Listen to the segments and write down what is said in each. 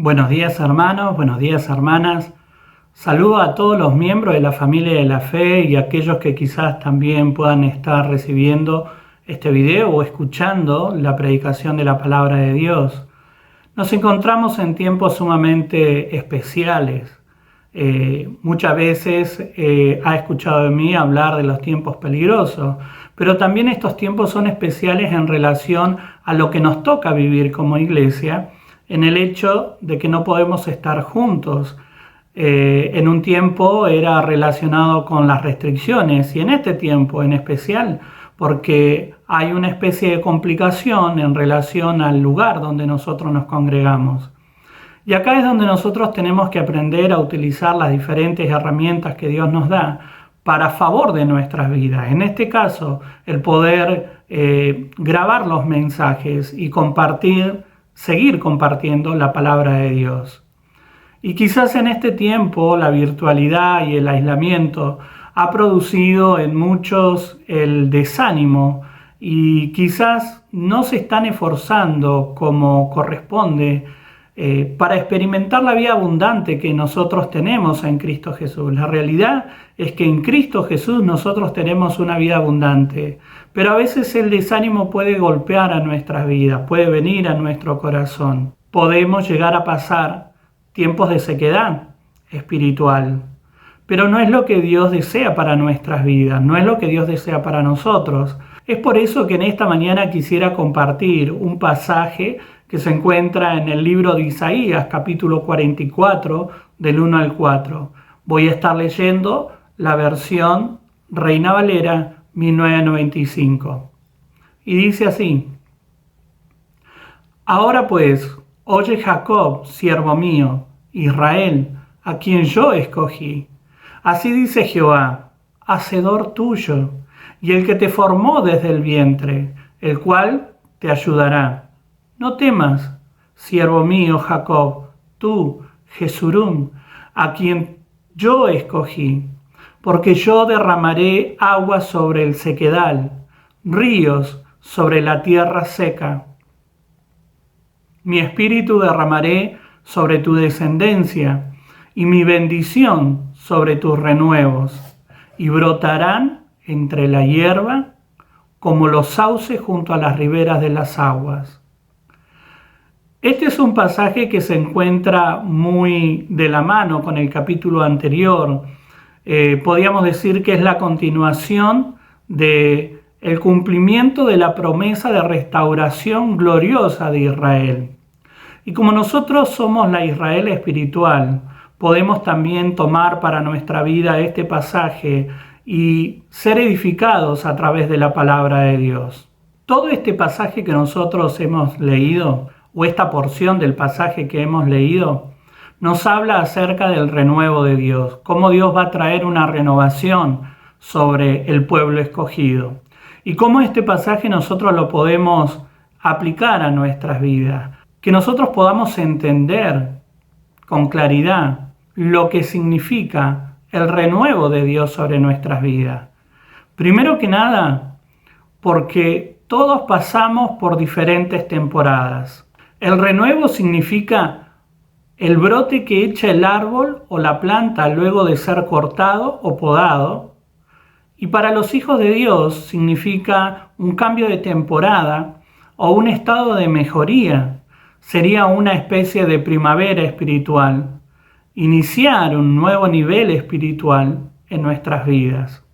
Buenos días hermanos, buenos días hermanas. Saludo a todos los miembros de la familia de la fe y a aquellos que quizás también puedan estar recibiendo este video o escuchando la predicación de la palabra de Dios. Nos encontramos en tiempos sumamente especiales. Muchas veces ha escuchado de mí hablar de los tiempos peligrosos, pero también estos tiempos son especiales en relación a lo que nos toca vivir como iglesia, en el hecho de que no podemos estar juntos. En un tiempo era relacionado con las restricciones y en este tiempo en especial porque hay una especie de complicación en relación al lugar donde nosotros nos congregamos. Y acá es donde nosotros tenemos que aprender a utilizar las diferentes herramientas que Dios nos da para favor de nuestras vidas. En este caso, el poder grabar los mensajes y seguir compartiendo la palabra de Dios. Y quizás en este tiempo la virtualidad y el aislamiento ha producido en muchos el desánimo y quizás no se están esforzando como corresponde para experimentar la vida abundante que nosotros tenemos en Cristo Jesús. La realidad es que en Cristo Jesús nosotros tenemos una vida abundante, pero a veces el desánimo puede golpear a nuestras vidas, puede venir a nuestro corazón. Podemos llegar a pasar tiempos de sequedad espiritual, pero no es lo que Dios desea para nuestras vidas, no es lo que Dios desea para nosotros. Es por eso que en esta mañana quisiera compartir un pasaje que se encuentra en el libro de Isaías, capítulo 44, del 1 al 4. Voy a estar leyendo la versión Reina Valera 1995. Y dice así: Ahora pues, oye Jacob, siervo mío, Israel, a quien yo escogí. Así dice Jehová, hacedor tuyo, y el que te formó desde el vientre, el cual te ayudará. No temas, siervo mío Jacob, tú, Jesurún, a quien yo escogí, porque yo derramaré agua sobre el sequedal, ríos sobre la tierra seca. Mi espíritu derramaré sobre tu descendencia, y mi bendición sobre tus renuevos, y brotarán entre la hierba como los sauces junto a las riberas de las aguas. Este es un pasaje que se encuentra muy de la mano con el capítulo anterior. Podríamos decir que es la continuación del cumplimiento de la promesa de restauración gloriosa de Israel. Y como nosotros somos la Israel espiritual, podemos también tomar para nuestra vida este pasaje y ser edificados a través de la palabra de Dios. Todo este pasaje que nosotros hemos leído, o esta porción del pasaje que hemos leído, nos habla acerca del renuevo de Dios, cómo Dios va a traer una renovación sobre el pueblo escogido y cómo este pasaje nosotros lo podemos aplicar a nuestras vidas, que nosotros podamos entender con claridad lo que significa el renuevo de Dios sobre nuestras vidas. Primero que nada, porque todos pasamos por diferentes temporadas. El renuevo significa el brote que echa el árbol o la planta luego de ser cortado o podado. Y para los hijos de Dios significa un cambio de temporada o un estado de mejoría. Sería una especie de primavera espiritual, iniciar un nuevo nivel espiritual en nuestras vidas.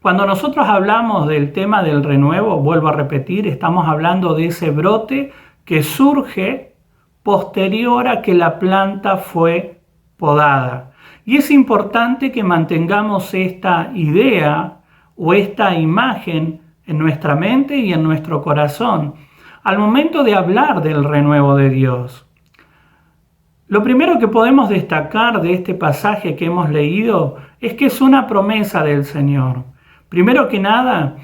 Cuando nosotros hablamos del tema del renuevo, vuelvo a repetir, estamos hablando de ese brote que surge posterior a que la planta fue podada. Y es importante que mantengamos esta idea o esta imagen en nuestra mente y en nuestro corazón al momento de hablar del renuevo de Dios. Lo primero que podemos destacar de este pasaje que hemos leído es que es una promesa del Señor. Primero que nada,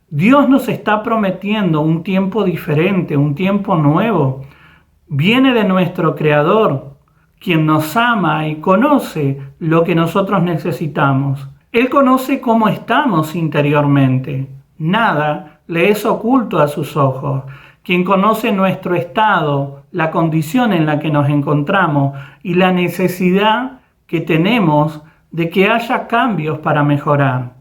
Dios nos está prometiendo un tiempo diferente, un tiempo nuevo. Viene de nuestro Creador, quien nos ama y conoce lo que nosotros necesitamos. Él conoce cómo estamos interiormente. Nada le es oculto a sus ojos. Quien conoce nuestro estado la condición en la que nos encontramos y la necesidad que tenemos de que haya cambios para mejorar.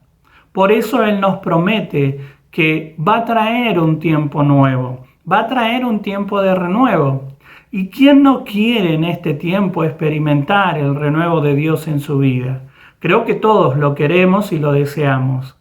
Por eso Él nos promete que va a traer un tiempo nuevo, va a traer un tiempo de renuevo. ¿Y quién no quiere en este tiempo experimentar el renuevo de Dios en su vida? Creo que todos lo queremos y lo deseamos.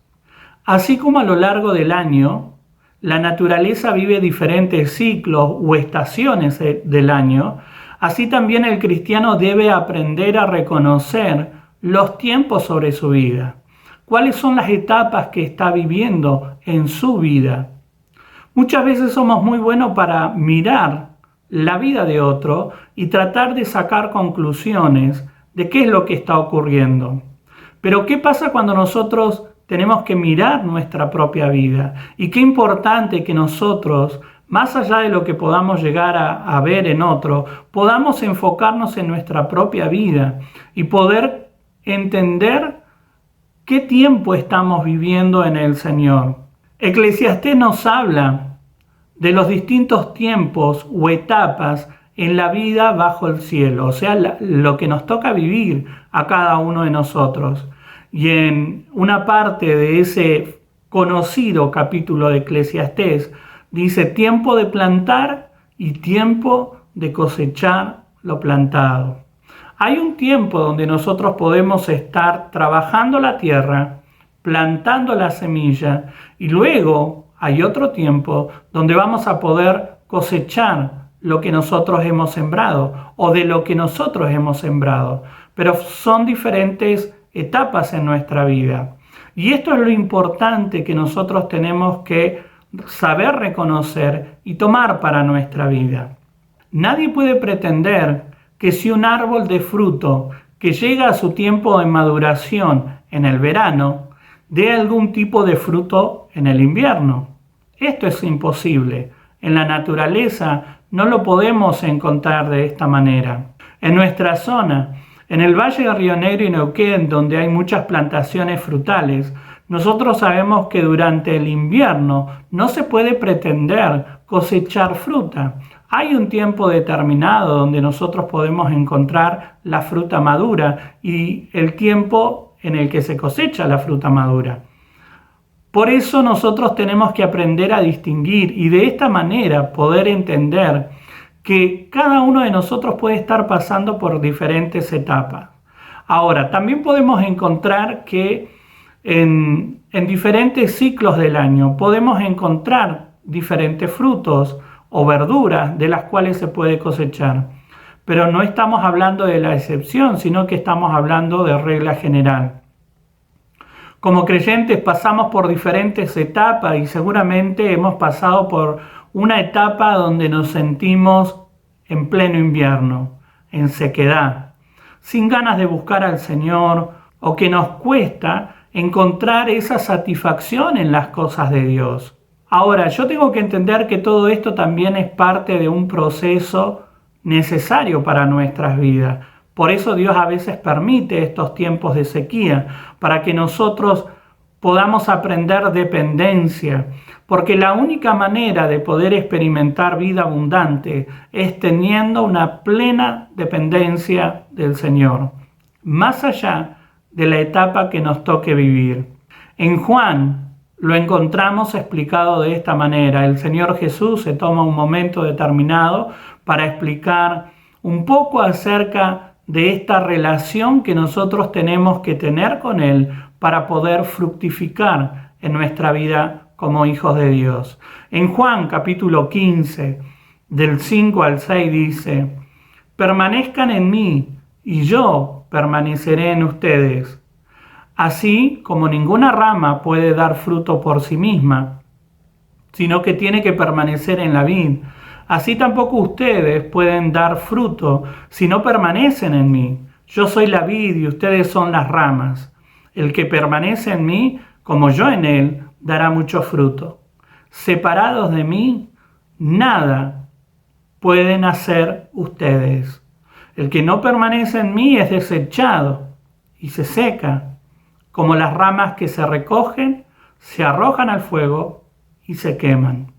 Así como a lo largo del año, la naturaleza vive diferentes ciclos o estaciones del año, así también el cristiano debe aprender a reconocer los tiempos sobre su vida. ¿Cuáles son las etapas que está viviendo en su vida? Muchas veces somos muy buenos para mirar la vida de otro y tratar de sacar conclusiones de qué es lo que está ocurriendo. Pero ¿qué pasa cuando nosotros tenemos que mirar nuestra propia vida? Y qué importante que nosotros, más allá de lo que podamos llegar a ver en otro, podamos enfocarnos en nuestra propia vida y poder entender qué tiempo estamos viviendo en el Señor. Eclesiastés nos habla de los distintos tiempos o etapas en la vida bajo el cielo, o sea, lo que nos toca vivir a cada uno de nosotros. Y en una parte de ese conocido capítulo de Eclesiastés dice tiempo de plantar y tiempo de cosechar lo plantado. Hay un tiempo donde nosotros podemos estar trabajando la tierra, plantando la semilla, y luego hay otro tiempo donde vamos a poder cosechar lo que nosotros hemos sembrado o de lo que nosotros hemos sembrado. Pero son diferentes etapas en nuestra vida. Y esto es lo importante que nosotros tenemos que saber reconocer y tomar para nuestra vida. Nadie puede pretender que si un árbol de fruto que llega a su tiempo de maduración en el verano, dé algún tipo de fruto en el invierno. Esto es imposible. En la naturaleza no lo podemos encontrar de esta manera. En nuestra zona, en el Valle de Río Negro y Neuquén, donde hay muchas plantaciones frutales, nosotros sabemos que durante el invierno no se puede pretender cosechar fruta. Hay un tiempo determinado donde nosotros podemos encontrar la fruta madura y el tiempo en el que se cosecha la fruta madura. Por eso nosotros tenemos que aprender a distinguir y de esta manera poder entender que cada uno de nosotros puede estar pasando por diferentes etapas. Ahora, también podemos encontrar que en diferentes ciclos del año podemos encontrar diferentes frutos o verduras de las cuales se puede cosechar. Pero no estamos hablando de la excepción, sino que estamos hablando de regla general. Como creyentes pasamos por diferentes etapas y seguramente hemos pasado por una etapa donde nos sentimos en pleno invierno, en sequedad, sin ganas de buscar al Señor o que nos cuesta encontrar esa satisfacción en las cosas de Dios. Ahora, yo tengo que entender que todo esto también es parte de un proceso necesario para nuestras vidas. Por eso Dios a veces permite estos tiempos de sequía, para que nosotros podamos aprender dependencia, porque la única manera de poder experimentar vida abundante es teniendo una plena dependencia del Señor, más allá de la etapa que nos toque vivir. En Juan lo encontramos explicado de esta manera. El Señor Jesús se toma un momento determinado para explicar un poco acerca de esta relación que nosotros tenemos que tener con Él para poder fructificar en nuestra vida como hijos de Dios. En Juan capítulo 15, del 5 al 6 dice: permanezcan en mí y yo permaneceré en ustedes. Así como ninguna rama puede dar fruto por sí misma, sino que tiene que permanecer en la vid, así tampoco ustedes pueden dar fruto si no permanecen en mí. Yo soy la vid y ustedes son las ramas. El que permanece en mí, como yo en él, dará mucho fruto. Separados de mí, nada pueden hacer ustedes. El que no permanece en mí es desechado y se seca, como las ramas que se recogen, se arrojan al fuego y se queman.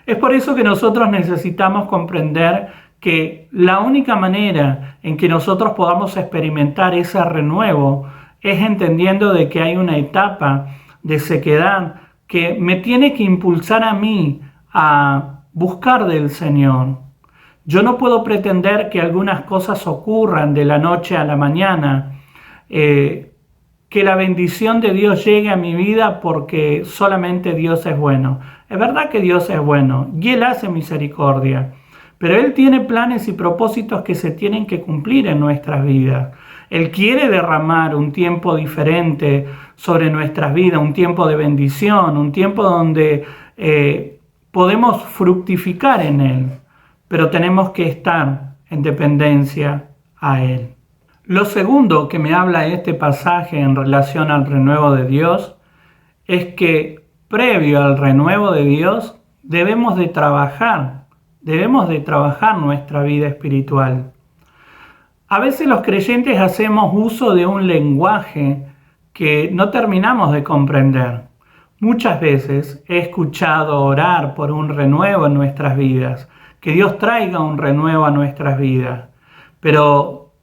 Es por eso que nosotros necesitamos comprender que la única manera en que nosotros podamos experimentar ese renuevo es entendiendo de que hay una etapa de sequedad que me tiene que impulsar a mí a buscar del Señor. Yo no puedo pretender que algunas cosas ocurran de la noche a la mañana, que la bendición de Dios llegue a mi vida porque solamente Dios es bueno. Es verdad que Dios es bueno y Él hace misericordia, pero Él tiene planes y propósitos que se tienen que cumplir en nuestras vidas. Él quiere derramar un tiempo diferente sobre nuestras vidas, un tiempo de bendición, un tiempo donde podemos fructificar en Él, pero tenemos que estar en dependencia a Él. Lo segundo que me habla este pasaje en relación al renuevo de Dios es que previo al renuevo de Dios debemos de trabajar nuestra vida espiritual. A veces los creyentes hacemos uso de un lenguaje que no terminamos de comprender. Muchas veces he escuchado orar por un renuevo en nuestras vidas, que Dios traiga un renuevo a nuestras vidas, pero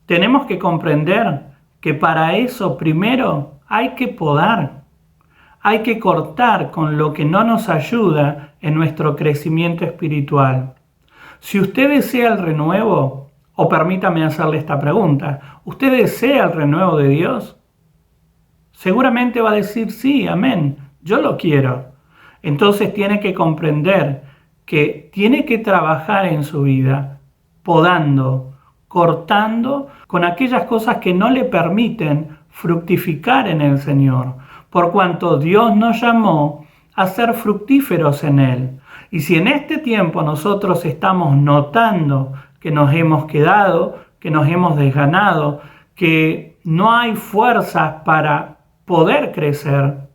tenemos que comprender que para eso primero hay que podar, hay que cortar con lo que no nos ayuda en nuestro crecimiento espiritual. Si usted desea el renuevo, o permítame hacerle esta pregunta, ¿usted desea el renuevo de Dios? Seguramente va a decir sí, amén, yo lo quiero. Entonces tiene que comprender que tiene que trabajar en su vida, podando, cortando con aquellas cosas que no le permiten fructificar en el Señor, por cuanto Dios nos llamó a ser fructíferos en Él. Y si en este tiempo nosotros estamos notando que nos hemos quedado, que nos hemos desganado, que no hay fuerzas para poder crecer,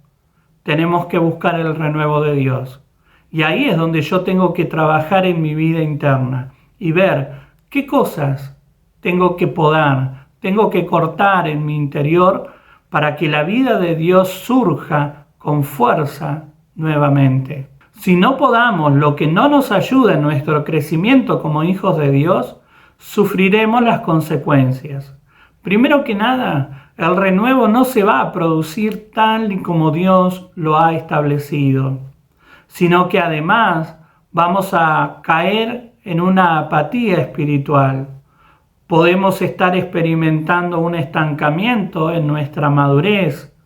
tenemos que buscar el renuevo de Dios. Y ahí es donde yo tengo que trabajar en mi vida interna y ver qué cosas tengo que podar, tengo que cortar en mi interior para que la vida de Dios surja con fuerza nuevamente. Si no podamos lo que no nos ayuda en nuestro crecimiento como hijos de Dios, sufriremos las consecuencias. Primero que nada, el renuevo no se va a producir tal y como Dios lo ha establecido, sino que además vamos a caer en una apatía espiritual. Podemos estar experimentando un estancamiento en nuestra madurez,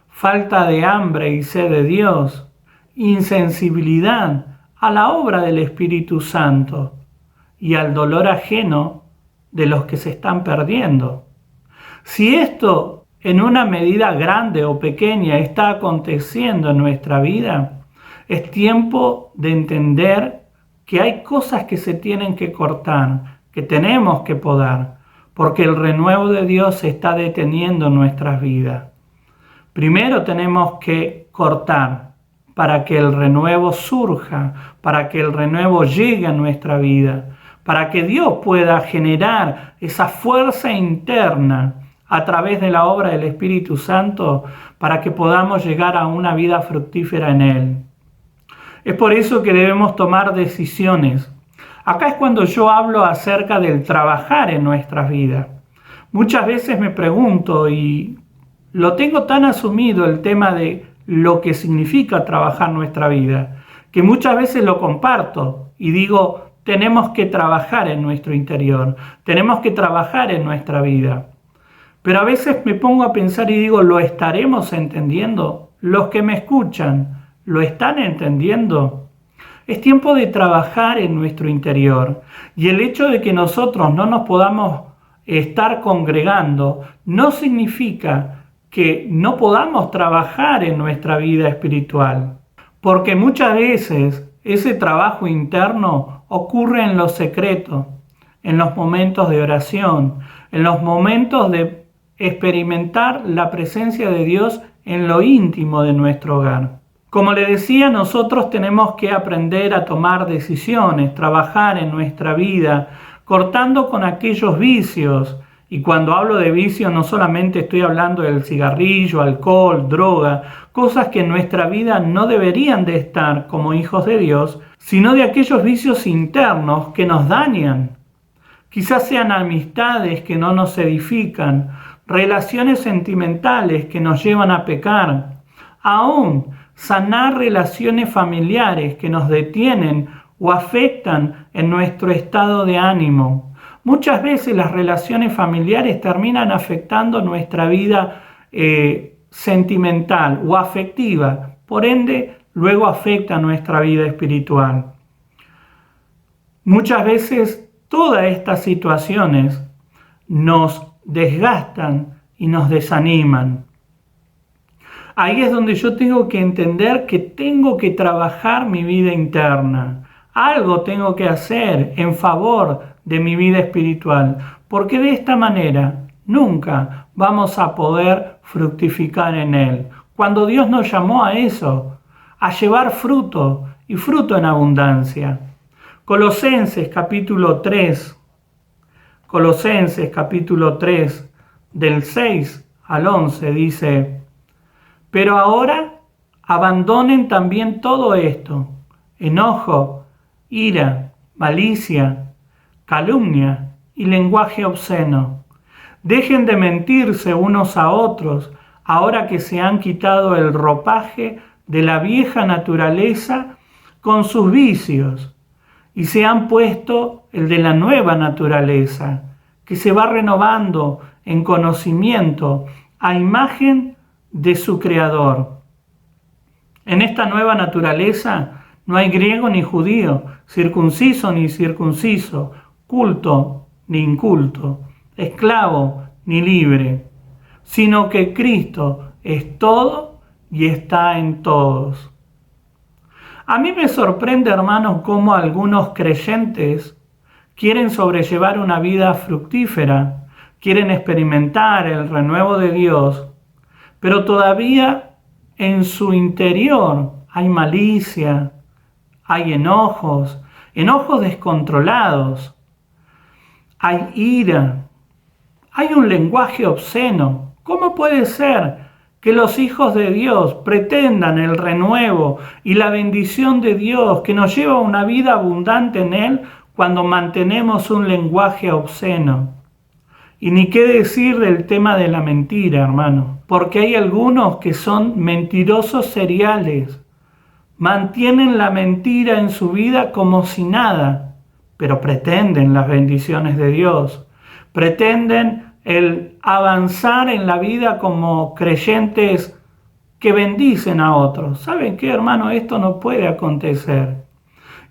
falta de hambre y sed de Dios, insensibilidad a la obra del Espíritu Santo y al dolor ajeno de los que se están perdiendo. Si esto en una medida grande o pequeña está aconteciendo en nuestra vida, es tiempo de entender que hay cosas que se tienen que cortar, que tenemos que podar, porque el renuevo de Dios se está deteniendo en nuestras vidas. Primero tenemos que cortar para que el renuevo surja, para que el renuevo llegue a nuestra vida, para que Dios pueda generar esa fuerza interna a través de la obra del Espíritu Santo para que podamos llegar a una vida fructífera en Él. Es por eso que debemos tomar decisiones. Acá es cuando yo hablo acerca del trabajar en nuestras vidas. Muchas veces me pregunto, y lo tengo tan asumido el tema de lo que significa trabajar nuestra vida, que muchas veces lo comparto y digo, tenemos que trabajar en nuestro interior, tenemos que trabajar en nuestra vida. Pero a veces me pongo a pensar y digo, ¿lo estaremos entendiendo? ¿Los que me escuchan, lo están entendiendo? Es tiempo de trabajar en nuestro interior, y el hecho de que nosotros no nos podamos estar congregando no significa que no podamos trabajar en nuestra vida espiritual, porque muchas veces ese trabajo interno ocurre en lo secreto, en los momentos de oración, en los momentos de experimentar la presencia de Dios en lo íntimo de nuestro hogar. Como le decía, nosotros tenemos que aprender a tomar decisiones, trabajar en nuestra vida, cortando con aquellos vicios Y cuando hablo de vicio no solamente estoy hablando del cigarrillo, alcohol, droga, cosas que en nuestra vida no deberían de estar como hijos de Dios, sino de aquellos vicios internos que nos dañan. Quizás sean amistades que no nos edifican, relaciones sentimentales que nos llevan a pecar, aún sanar relaciones familiares que nos detienen o afectan en nuestro estado de ánimo. Muchas veces las relaciones familiares terminan afectando nuestra vida sentimental o afectiva, por ende luego afecta nuestra vida espiritual. Muchas veces todas estas situaciones nos desgastan y nos desaniman. Ahí es donde yo tengo que entender que tengo que trabajar mi vida interna. Algo tengo que hacer en favor de mi vida espiritual, porque de esta manera nunca vamos a poder fructificar en Él. Cuando Dios nos llamó a eso, a llevar fruto y fruto en abundancia. Colosenses capítulo 3, del 6 al 11 dice: pero ahora abandonen también todo esto: enojo, ira, malicia, calumnia y lenguaje obsceno. Dejen de mentirse unos a otros, ahora que se han quitado el ropaje de la vieja naturaleza con sus vicios, y se han puesto el de la nueva naturaleza, que se va renovando en conocimiento a imagen de su Creador. En esta nueva naturaleza no hay griego ni judío, circunciso ni circunciso, culto ni inculto, esclavo ni libre, sino que Cristo es todo y está en todos. A mí me sorprende, hermanos, cómo algunos creyentes quieren sobrellevar una vida fructífera, quieren experimentar el renuevo de Dios, pero todavía en su interior hay malicia, hay enojos descontrolados, hay ira, hay un lenguaje obsceno. ¿Cómo puede ser que los hijos de Dios pretendan el renuevo y la bendición de Dios que nos lleva a una vida abundante en Él cuando mantenemos un lenguaje obsceno? Y ni qué decir del tema de la mentira, hermano, porque hay algunos que son mentirosos seriales, mantienen la mentira en su vida como si nada, pero pretenden las bendiciones de Dios, pretenden el avanzar en la vida como creyentes que bendicen a otros. ¿Saben qué, hermano? Esto no puede acontecer.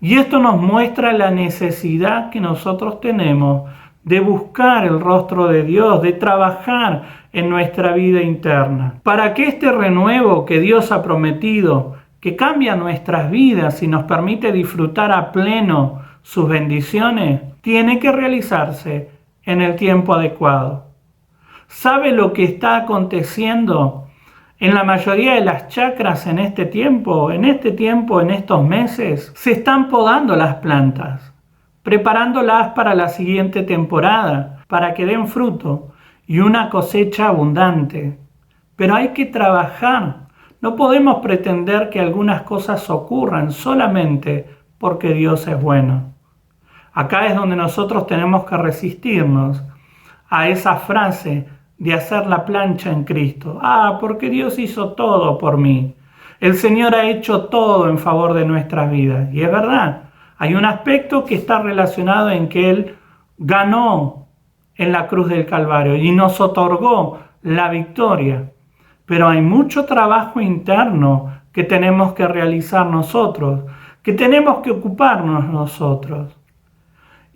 Y esto nos muestra la necesidad que nosotros tenemos de buscar el rostro de Dios, de trabajar en nuestra vida interna, para que este renuevo que Dios ha prometido, que cambia nuestras vidas y nos permite disfrutar a pleno sus bendiciones, tiene que realizarse en el tiempo adecuado. ¿Sabe lo que está aconteciendo en la mayoría de las chacras en este tiempo? En estos meses, se están podando las plantas, preparándolas para la siguiente temporada, para que den fruto y una cosecha abundante. Pero hay que trabajar. No podemos pretender que algunas cosas ocurran solamente porque Dios es bueno. Acá es donde nosotros tenemos que resistirnos a esa frase de hacer la plancha en Cristo. Porque Dios hizo todo por mí. El Señor ha hecho todo en favor de nuestras vidas. Y es verdad, hay un aspecto que está relacionado en que Él ganó en la cruz del Calvario y nos otorgó la victoria. Pero hay mucho trabajo interno que tenemos que realizar nosotros, que tenemos que ocuparnos nosotros.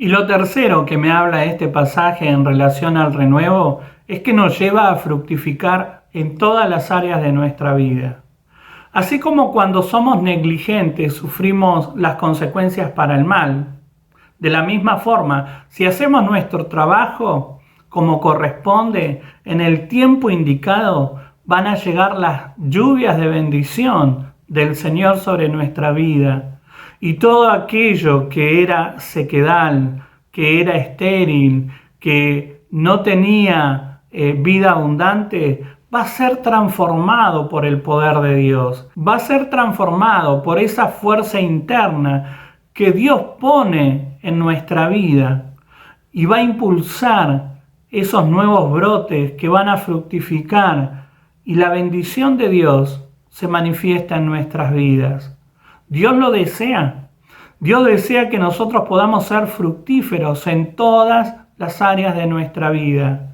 Y lo tercero que me habla este pasaje en relación al renuevo es que nos lleva a fructificar en todas las áreas de nuestra vida. Así como cuando somos negligentes sufrimos las consecuencias para el mal, de la misma forma, si hacemos nuestro trabajo como corresponde, en el tiempo indicado, van a llegar las lluvias de bendición del Señor sobre nuestra vida. Y todo aquello que era sequedal, que era estéril, que no tenía vida abundante, va a ser transformado por el poder de Dios. Va a ser transformado por esa fuerza interna que Dios pone en nuestra vida y va a impulsar esos nuevos brotes que van a fructificar y la bendición de Dios se manifiesta en nuestras vidas. Dios lo desea. Dios desea que nosotros podamos ser fructíferos en todas las áreas de nuestra vida.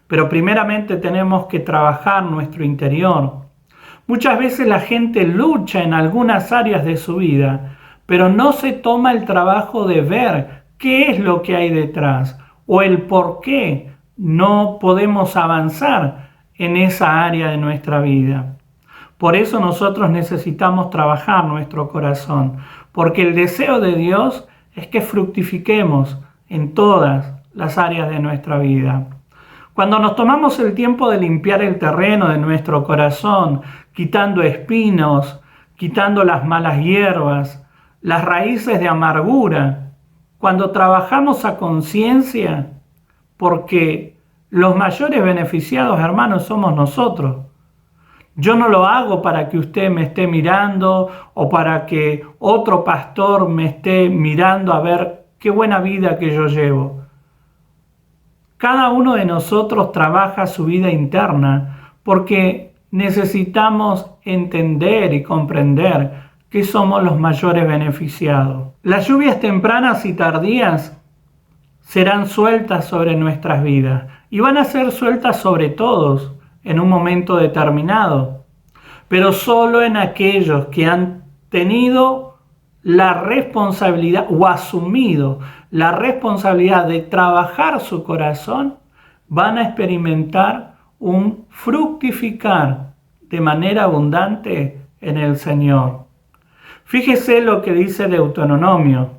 Pero primeramente tenemos que trabajar nuestro interior. Muchas veces la gente lucha en algunas áreas de su vida, pero no se toma el trabajo de ver qué es lo que hay detrás o el por qué no podemos avanzar en esa área de nuestra vida. Por eso nosotros necesitamos trabajar nuestro corazón, porque el deseo de Dios es que fructifiquemos en todas las áreas de nuestra vida. Cuando nos tomamos el tiempo de limpiar el terreno de nuestro corazón, quitando espinos, quitando las malas hierbas, las raíces de amargura, cuando trabajamos a conciencia, porque los mayores beneficiados, hermanos, somos nosotros. Yo no lo hago para que usted me esté mirando o para que otro pastor me esté mirando a ver qué buena vida que yo llevo. Cada uno de nosotros trabaja su vida interna porque necesitamos entender y comprender que somos los mayores beneficiados. Las lluvias tempranas y tardías serán sueltas sobre nuestras vidas y van a ser sueltas sobre todos en un momento determinado, pero solo en aquellos que han tenido la responsabilidad o asumido la responsabilidad de trabajar su corazón, van a experimentar un fructificar de manera abundante en el Señor. Fíjese lo que dice Deuteronomio,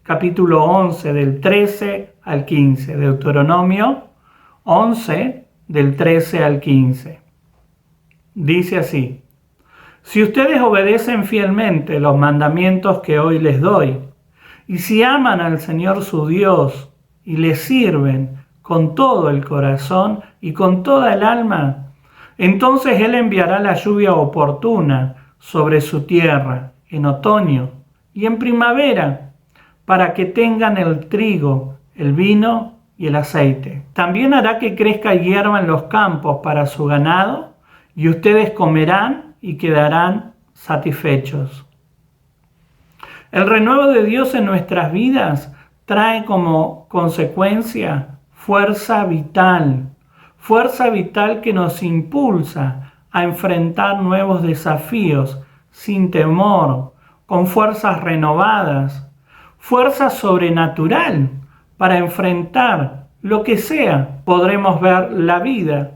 capítulo 11, del 13 al 15. Deuteronomio 11, del 13 al 15. Dice así: si ustedes obedecen fielmente los mandamientos que hoy les doy, y si aman al Señor su Dios y le sirven con todo el corazón y con toda el alma, entonces Él enviará la lluvia oportuna sobre su tierra en otoño y en primavera, para que tengan el trigo, el vino y el aceite. También hará que crezca hierba en los campos para su ganado, y ustedes comerán y quedarán satisfechos. El renuevo de Dios en nuestras vidas trae como consecuencia fuerza vital que nos impulsa a enfrentar nuevos desafíos sin temor, con fuerzas renovadas, fuerza sobrenatural para enfrentar lo que sea. Podremos ver la vida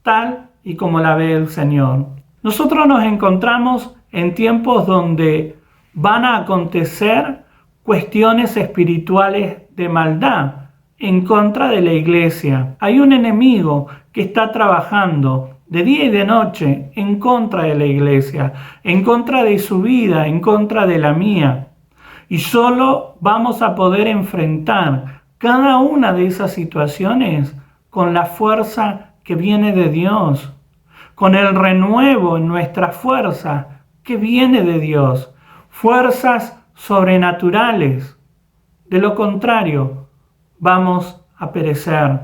tal y como la ve el Señor. Nosotros nos encontramos en tiempos donde van a acontecer cuestiones espirituales de maldad en contra de la iglesia. Hay un enemigo que está trabajando de día y de noche en contra de la iglesia, en contra de su vida, en contra de la mía. Y solo vamos a poder enfrentar cada una de esas situaciones con la fuerza que viene de Dios, con el renuevo en nuestra fuerza que viene de Dios, fuerzas sobrenaturales. De lo contrario, vamos a perecer.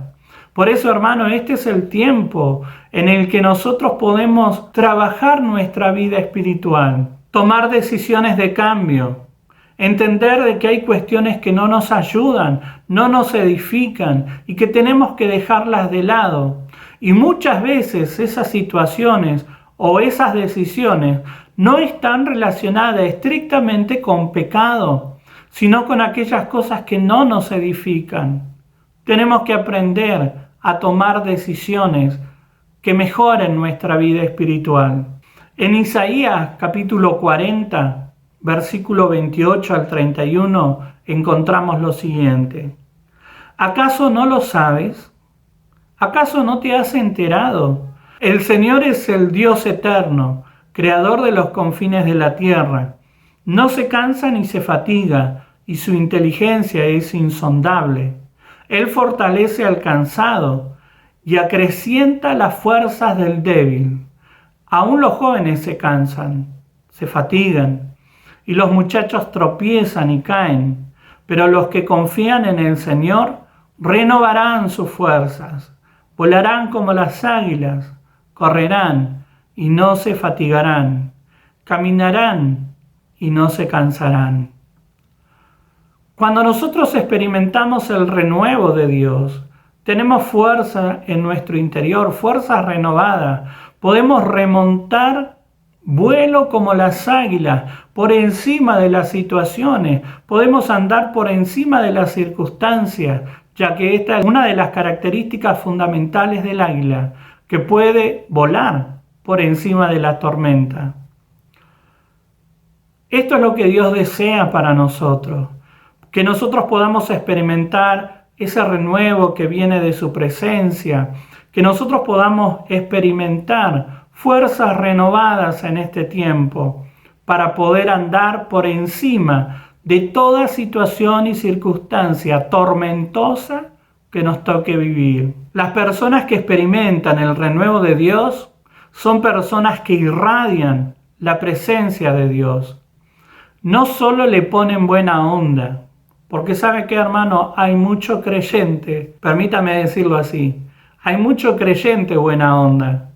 Por eso, hermano, este es el tiempo en el que nosotros podemos trabajar nuestra vida espiritual, tomar decisiones de cambio, entender de que hay cuestiones que no nos ayudan, no nos edifican y que tenemos que dejarlas de lado. Y muchas veces esas situaciones o esas decisiones no están relacionadas estrictamente con pecado, sino con aquellas cosas que no nos edifican. Tenemos que aprender a tomar decisiones que mejoren nuestra vida espiritual. En Isaías capítulo 40, versículo 28 al 31, encontramos lo siguiente: ¿acaso no lo sabes? ¿Acaso no te has enterado? El Señor es el Dios eterno, creador de los confines de la tierra. No se cansa ni se fatiga, y su inteligencia es insondable. Él fortalece al cansado y acrecienta las fuerzas del débil. Aún los jóvenes se cansan, se fatigan, y los muchachos tropiezan y caen, pero los que confían en el Señor renovarán sus fuerzas, volarán como las águilas, correrán y no se fatigarán, caminarán y no se cansarán. Cuando nosotros experimentamos el renuevo de Dios, tenemos fuerza en nuestro interior, fuerza renovada. Podemos remontar vuelo como las águilas, por encima de las situaciones. Podemos andar por encima de las circunstancias, ya que esta es una de las características fundamentales del águila, que puede volar por encima de la tormenta. Esto es lo que Dios desea para nosotros, que nosotros podamos experimentar ese renuevo que viene de su presencia, que nosotros podamos experimentar fuerzas renovadas en este tiempo para poder andar por encima de toda situación y circunstancia tormentosa que nos toque vivir. Las personas que experimentan el renuevo de Dios son personas que irradian la presencia de Dios. No solo le ponen buena onda, porque ¿sabe qué, hermano? Hay mucho creyente, permítame decirlo así, hay mucho creyente buena onda,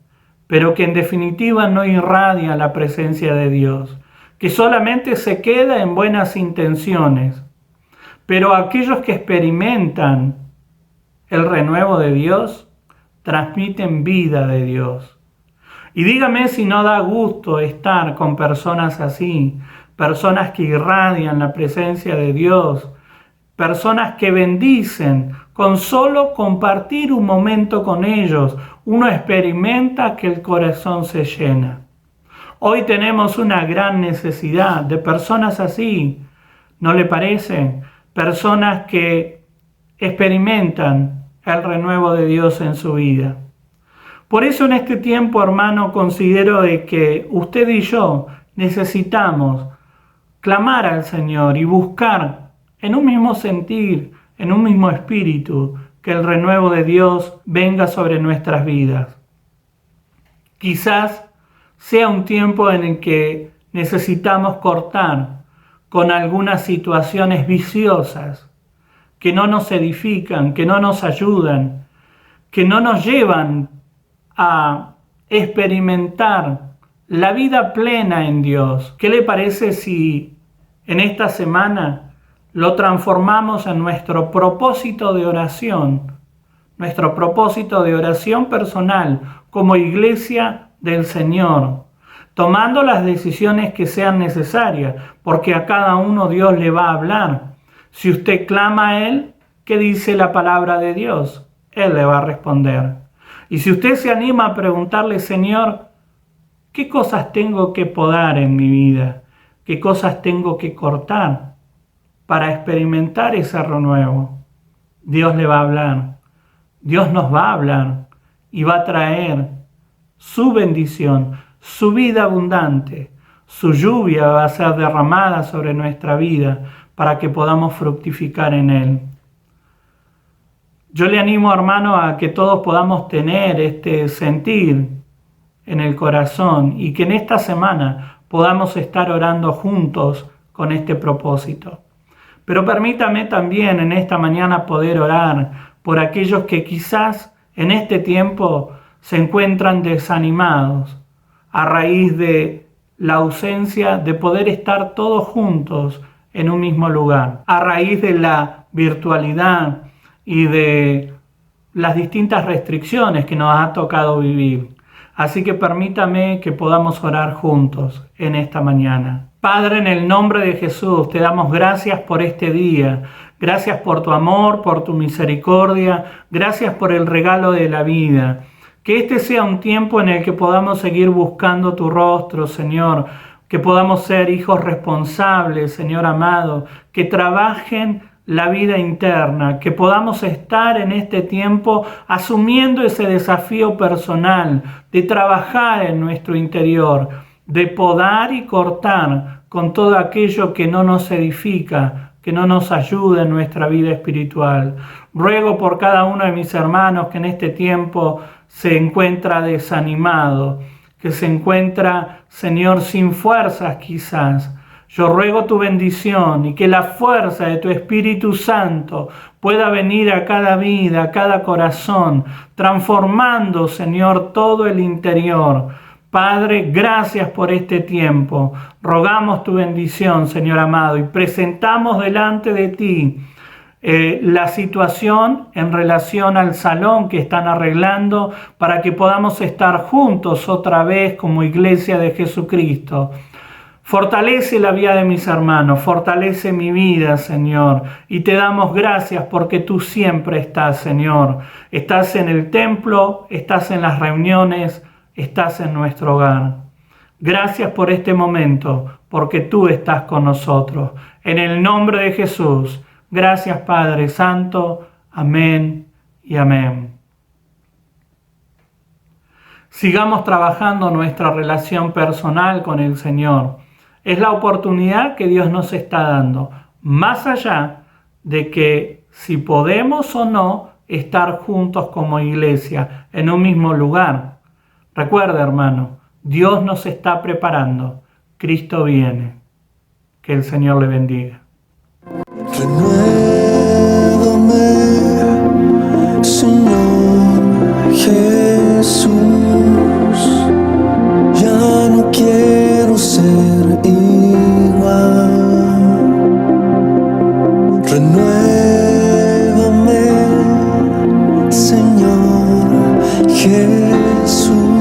pero que en definitiva no irradia la presencia de Dios, que solamente se queda en buenas intenciones. Pero aquellos que experimentan el renuevo de Dios, transmiten vida de Dios. Y dígame si no da gusto estar con personas así, personas que irradian la presencia de Dios, personas que bendicen con solo compartir un momento con ellos. Uno experimenta que el corazón se llena. Hoy tenemos una gran necesidad de personas así, ¿no le parece? Personas que experimentan el renuevo de Dios en su vida. Por eso en este tiempo, hermano, considero de que usted y yo necesitamos clamar al Señor y buscar en un mismo sentir, en un mismo espíritu, que el renuevo de Dios venga sobre nuestras vidas. Quizás sea un tiempo en el que necesitamos cortar con algunas situaciones viciosas que no nos edifican, que no nos ayudan, que no nos llevan a experimentar la vida plena en Dios. ¿Qué le parece si en esta semana lo transformamos en nuestro propósito de oración personal como iglesia del Señor, tomando las decisiones que sean necesarias, porque a cada uno Dios le va a hablar. Si usted clama a Él, ¿qué dice la palabra de Dios? Él le va a responder. Y si usted se anima a preguntarle, Señor, ¿qué cosas tengo que podar en mi vida? ¿Qué cosas tengo que cortar para experimentar ese renuevo? Dios le va a hablar. Dios nos va a hablar y va a traer su bendición, su vida abundante. Su lluvia va a ser derramada sobre nuestra vida para que podamos fructificar en Él. Yo le animo, hermano, a que todos podamos tener este sentir en el corazón y que en esta semana podamos estar orando juntos con este propósito. Pero permítame también en esta mañana poder orar por aquellos que quizás en este tiempo se encuentran desanimados a raíz de la ausencia de poder estar todos juntos en un mismo lugar, a raíz de la virtualidad y de las distintas restricciones que nos ha tocado vivir. Así que permítame que podamos orar juntos en esta mañana. Padre, en el nombre de Jesús, te damos gracias por este día. Gracias por tu amor, por tu misericordia. Gracias por el regalo de la vida. Que este sea un tiempo en el que podamos seguir buscando tu rostro, Señor. Que podamos ser hijos responsables, Señor amado. Que trabajen la vida interna. Que podamos estar en este tiempo asumiendo ese desafío personal de trabajar en nuestro interior, de podar y cortar con todo aquello que no nos edifica, que no nos ayude en nuestra vida espiritual. Ruego por cada uno de mis hermanos que en este tiempo se encuentra desanimado, que se encuentra, Señor, sin fuerzas quizás. Yo ruego tu bendición y que la fuerza de tu Espíritu Santo pueda venir a cada vida, a cada corazón, transformando, Señor, todo el interior. Padre, gracias por este tiempo. Rogamos tu bendición, Señor amado, y presentamos delante de ti la situación en relación al salón que están arreglando para que podamos estar juntos otra vez como iglesia de Jesucristo. Fortalece la vida de mis hermanos, fortalece mi vida, Señor, y te damos gracias porque tú siempre estás, Señor. Estás en el templo, estás en las reuniones, estás en nuestro hogar. Gracias por este momento, porque tú estás con nosotros. En el nombre de Jesús, gracias Padre Santo. Amén y amén. Sigamos trabajando nuestra relación personal con el Señor. Es la oportunidad que Dios nos está dando, más allá de que si podemos o no estar juntos como iglesia en un mismo lugar. Recuerda, hermano, Dios nos está preparando. Cristo viene. Que el Señor le bendiga. Renuévame, Señor Jesús. Ya no quiero ser igual. Renuévame, Señor Jesús.